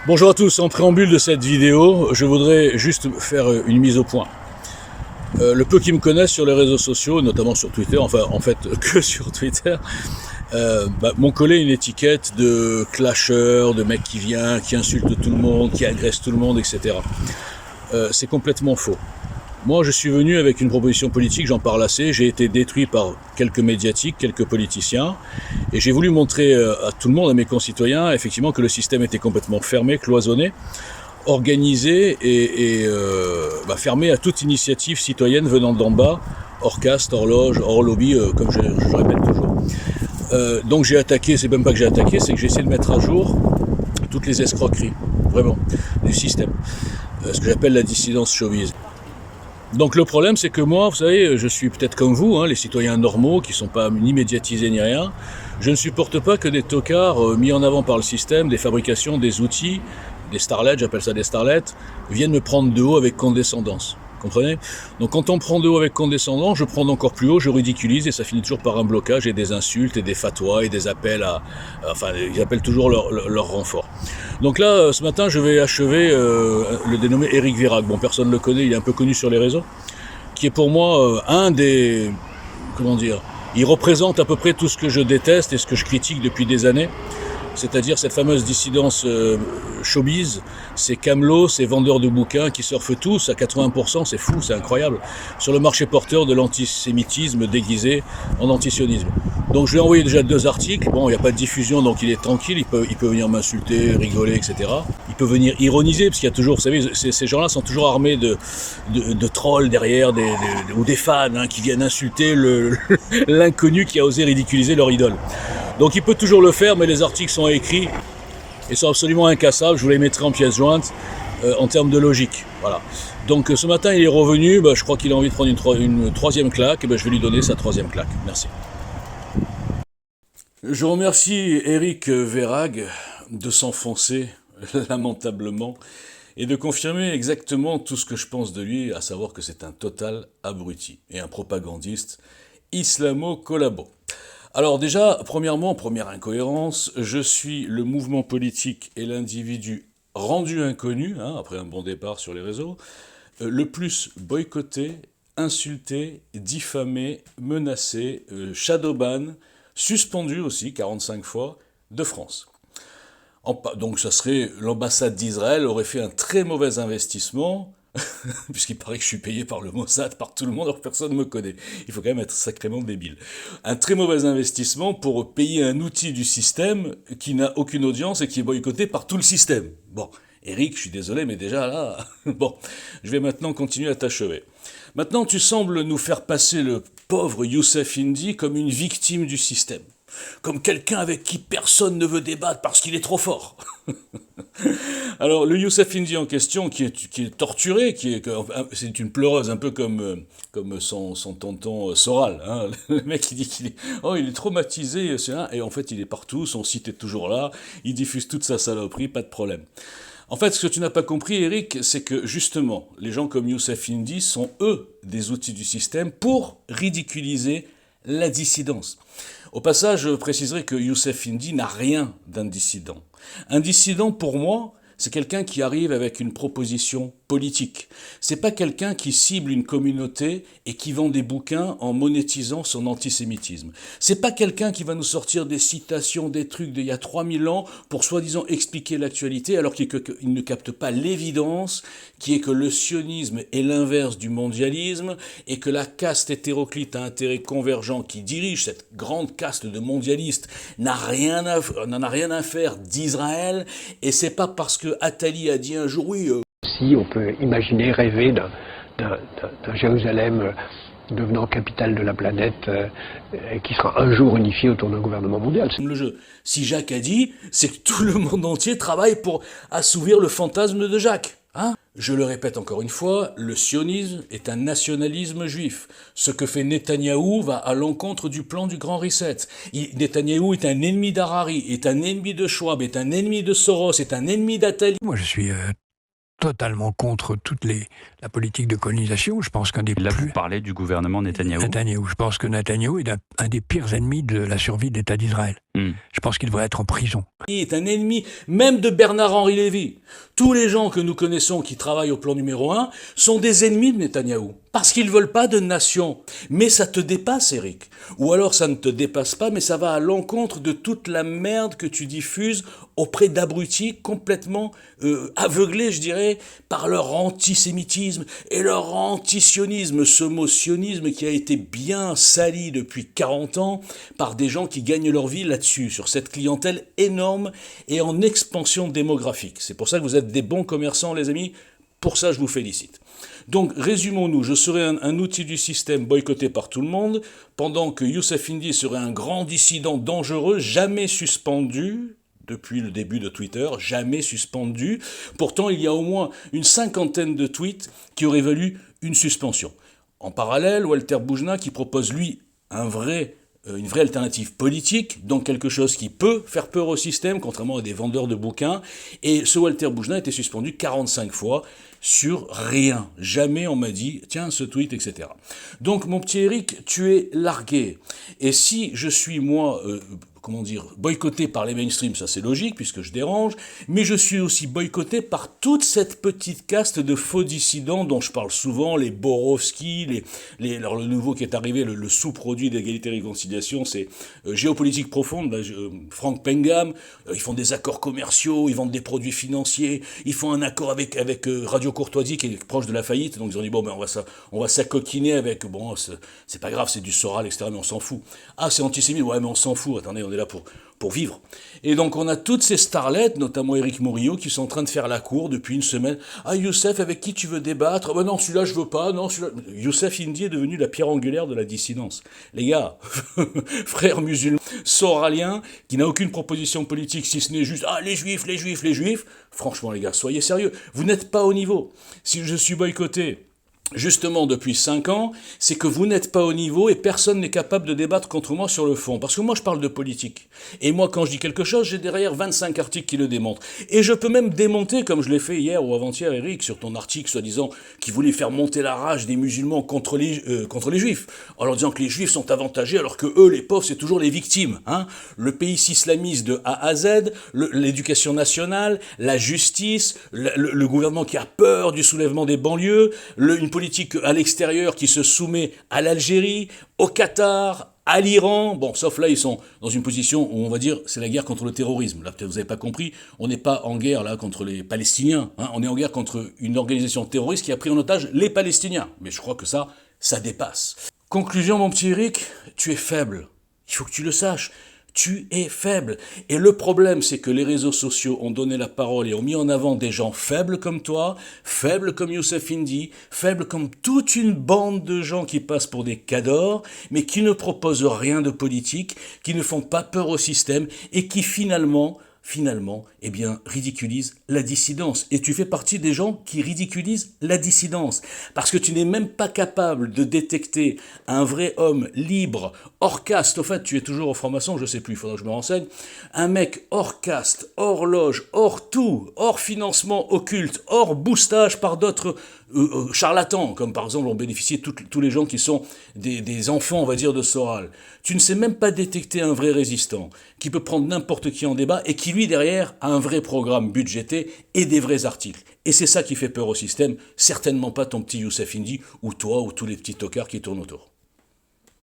Bonjour à tous, en préambule de cette vidéo, je voudrais juste faire une mise au point. Le peu qui me connaissent sur les réseaux sociaux, notamment sur Twitter, enfin en fait que sur Twitter, m'ont collé une étiquette de clasher, de mec qui vient, qui insulte tout le monde, qui agresse tout le monde, etc. C'est complètement faux. Moi, je suis venu avec une proposition politique, j'en parle assez, j'ai été détruit par quelques médiatiques, quelques politiciens, et j'ai voulu montrer à tout le monde, à mes concitoyens, effectivement, que le système était complètement fermé, cloisonné, organisé et fermé à toute initiative citoyenne venant d'en bas, hors caste, hors loge, hors lobby, comme je répète toujours. Donc j'ai attaqué, c'est même pas que j'ai attaqué, c'est que j'ai essayé de mettre à jour toutes les escroqueries, vraiment, du système. Ce que j'appelle la dissidence showbiz. Donc le problème, c'est que moi, vous savez, je suis peut-être comme vous, hein, les citoyens normaux qui ne sont pas ni médiatisés ni rien. Je ne supporte pas que des tocards mis en avant par le système, des fabrications, des outils, des starlets, j'appelle ça des starlets, viennent me prendre de haut avec condescendance. Comprenez? Donc quand on me prend de haut avec condescendance, je prends encore plus haut, je ridiculise et ça finit toujours par un blocage et des insultes et des fatwas et des appels à... Enfin, ils appellent toujours leur renfort. Donc là, ce matin, je vais achever le dénommé Éric Vérag. Bon, personne ne le connaît, il est un peu connu sur les réseaux, qui est pour moi un des... Comment dire? Il représente à peu près tout ce que je déteste et ce que je critique depuis des années. C'est-à-dire cette fameuse dissidence showbiz, ces camelots, ces vendeurs de bouquins qui surfent tous à 80%, c'est fou, c'est incroyable, sur le marché porteur de l'antisémitisme déguisé en antisionisme. Donc je lui ai envoyé déjà 2 articles, bon il n'y a pas de diffusion donc il est tranquille, il peut venir m'insulter, rigoler, etc. Il peut venir ironiser, parce qu'il y a toujours, vous savez, ces gens-là sont toujours armés de trolls derrière, ou des fans hein, qui viennent insulter l'inconnu qui a osé ridiculiser leur idole. Donc il peut toujours le faire, mais les articles sont écrits et sont absolument incassables. Je vous les mettrai en pièces jointes en termes de logique. Voilà. Donc ce matin il est revenu, je crois qu'il a envie de prendre une troisième claque, et je vais lui donner sa troisième claque. Merci. Je remercie Éric Vérag de s'enfoncer lamentablement et de confirmer exactement tout ce que je pense de lui, à savoir que c'est un total abruti et un propagandiste islamo-collabo. Alors déjà, premièrement, première incohérence, je suis le mouvement politique et l'individu rendu inconnu, hein, après un bon départ sur les réseaux, le plus boycotté, insulté, diffamé, menacé, shadowban, suspendu aussi 45 fois de France. Donc ça serait, l'ambassade d'Israël aurait fait un très mauvais investissement, puisqu'il paraît que je suis payé par le Mossad, par tout le monde, alors que personne ne me connaît. Il faut quand même être sacrément débile. Un très mauvais investissement pour payer un outil du système qui n'a aucune audience et qui est boycotté par tout le système. Bon, Eric, je suis désolé, mais déjà là... Bon, je vais maintenant continuer à t'achever. Maintenant, tu sembles nous faire passer le pauvre Youssef Indy comme une victime du système. Comme quelqu'un avec qui personne ne veut débattre parce qu'il est trop fort. Alors, le Youssef Indy en question, qui est torturé, c'est une pleureuse, un peu comme son tonton Soral. Hein. Le mec, il dit il est traumatisé, et en fait, il est partout, son site est toujours là, il diffuse toute sa saloperie, pas de problème. En fait, ce que tu n'as pas compris, Eric, c'est que justement, les gens comme Youssef Indy sont, eux, des outils du système pour ridiculiser la dissidence. Au passage, je préciserai que Youssef Indy n'a rien d'un dissident. Un dissident, pour moi, c'est quelqu'un qui arrive avec une proposition politique. C'est pas quelqu'un qui cible une communauté et qui vend des bouquins en monétisant son antisémitisme. C'est pas quelqu'un qui va nous sortir des citations, des trucs d'il y a 3000 ans pour soi-disant expliquer l'actualité alors qu'il ne capte pas l'évidence qui est que le sionisme est l'inverse du mondialisme et que la caste hétéroclite à intérêt convergent qui dirige cette grande caste de mondialistes n'en a rien à faire d'Israël, et c'est pas parce que Attali a dit un jour oui. Si on peut imaginer, rêver d'un Jérusalem devenant capitale de la planète qui sera un jour unifié autour d'un gouvernement mondial. Le jeu. Si Jacques a dit, c'est que tout le monde entier travaille pour assouvir le fantasme de Jacques. Hein? Je le répète encore une fois, le sionisme est un nationalisme juif. Ce que fait Netanyahou va à l'encontre du plan du Grand Reset. Netanyahou est un ennemi d'Harari, est un ennemi de Schwab, est un ennemi de Soros, est un ennemi d'Attali. Moi, je suis totalement contre la politique de colonisation. Je pense qu'un des Là, vous parlez du gouvernement Netanyahou. Je pense que Netanyahou est un des pires ennemis de la survie de l'État d'Israël. Je pense qu'il devrait être en prison. Il est un ennemi même de Bernard-Henri Lévy. Tous les gens que nous connaissons qui travaillent au plan numéro 1 sont des ennemis de Netanyahou. Parce qu'ils ne veulent pas de nation. Mais ça te dépasse, Eric. Ou alors ça ne te dépasse pas, mais ça va à l'encontre de toute la merde que tu diffuses auprès d'abrutis complètement aveuglés, je dirais, par leur antisémitisme et leur antisionisme. Ce mot sionisme qui a été bien sali depuis 40 ans par des gens qui gagnent leur vie là-dessus, sur cette clientèle énorme et en expansion démographique. C'est pour ça que vous êtes des bons commerçants, les amis. Pour ça, je vous félicite. Donc, résumons-nous, je serai un outil du système boycotté par tout le monde, pendant que Youssef Indy serait un grand dissident dangereux, jamais suspendu, depuis le début de Twitter, jamais suspendu. Pourtant, il y a au moins une 50aine de tweets qui auraient valu une suspension. En parallèle, Walter Boujna, qui propose, lui, une vraie alternative politique, donc quelque chose qui peut faire peur au système, contrairement à des vendeurs de bouquins. Et ce Walter Boujna a été suspendu 45 fois sur rien. Jamais on m'a dit, tiens, ce tweet, etc. Donc, mon petit Eric, tu es largué. Et si je suis, moi, boycotté par les mainstreams, ça c'est logique, puisque je dérange, mais je suis aussi boycotté par toute cette petite caste de faux dissidents dont je parle souvent, les Borowski, alors le nouveau qui est arrivé, le sous-produit d'égalité et réconciliation, c'est Géopolitique Profonde, là, Frank Pengam, ils font des accords commerciaux, ils vendent des produits financiers, ils font un accord avec Radio Courtoisie qui est proche de la faillite, donc ils ont dit, bon, ben on va s'acoquiner avec, bon, c'est pas grave, c'est du Soral, etc., mais on s'en fout. Ah, c'est antisémite, ouais, mais on s'en fout, attendez, on est là pour vivre. Et donc on a toutes ces starlettes, notamment Éric Morillo, qui sont en train de faire la cour depuis une semaine. Ah, Youssef, avec qui tu veux débattre? Ben non, celui-là je veux pas, non, celui-là... Youssef Indy est devenu la pierre angulaire de la dissidence. Les gars, frères musulmans, soraliens, qui n'a aucune proposition politique, si ce n'est juste, ah, les juifs, les juifs, les juifs. Franchement, les gars, soyez sérieux. Vous n'êtes pas au niveau. Si je suis boycotté, justement depuis 5 ans, c'est que vous n'êtes pas au niveau et personne n'est capable de débattre contre moi sur le fond. Parce que moi, je parle de politique. Et moi, quand je dis quelque chose, j'ai derrière 25 articles qui le démontrent. Et je peux même démonter, comme je l'ai fait hier ou avant-hier, Eric, sur ton article, soi-disant, qui voulait faire monter la rage des musulmans contre les juifs. En leur disant que les juifs sont avantagés, alors que eux, les pauvres, c'est toujours les victimes. Hein. Le pays s'islamise de A à Z, l'éducation nationale, la justice, le gouvernement qui a peur du soulèvement des banlieues, une politique à l'extérieur qui se soumet à l'Algérie, au Qatar, à l'Iran. Bon, sauf là, ils sont dans une position où on va dire c'est la guerre contre le terrorisme. Là, peut-être vous n'avez pas compris, on n'est pas en guerre là contre les Palestiniens. Hein, on est en guerre contre une organisation terroriste qui a pris en otage les Palestiniens. Mais je crois que ça dépasse. Conclusion, mon petit Eric, tu es faible. Il faut que tu le saches. Tu es faible. Et le problème, c'est que les réseaux sociaux ont donné la parole et ont mis en avant des gens faibles comme toi, faibles comme Youssef Indy, faibles comme toute une bande de gens qui passent pour des cadors, mais qui ne proposent rien de politique, qui ne font pas peur au système et qui finalement, eh bien, ridiculise la dissidence. Et tu fais partie des gens qui ridiculisent la dissidence. Parce que tu n'es même pas capable de détecter un vrai homme libre, hors caste. Au fait, tu es toujours au franc-maçon, je sais plus, il faudra que je me renseigne. Un mec hors caste, hors loge, hors tout, hors financement occulte, hors boostage par d'autres charlatans, comme par exemple ont bénéficié tous les gens qui sont des enfants, on va dire, de Soral. Tu ne sais même pas détecter un vrai résistant, qui peut prendre n'importe qui en débat, et qui, lui, derrière, a un vrai programme budgété et des vrais articles. Et c'est ça qui fait peur au système, certainement pas ton petit Youssef Indy, ou toi, ou tous les petits tocards qui tournent autour.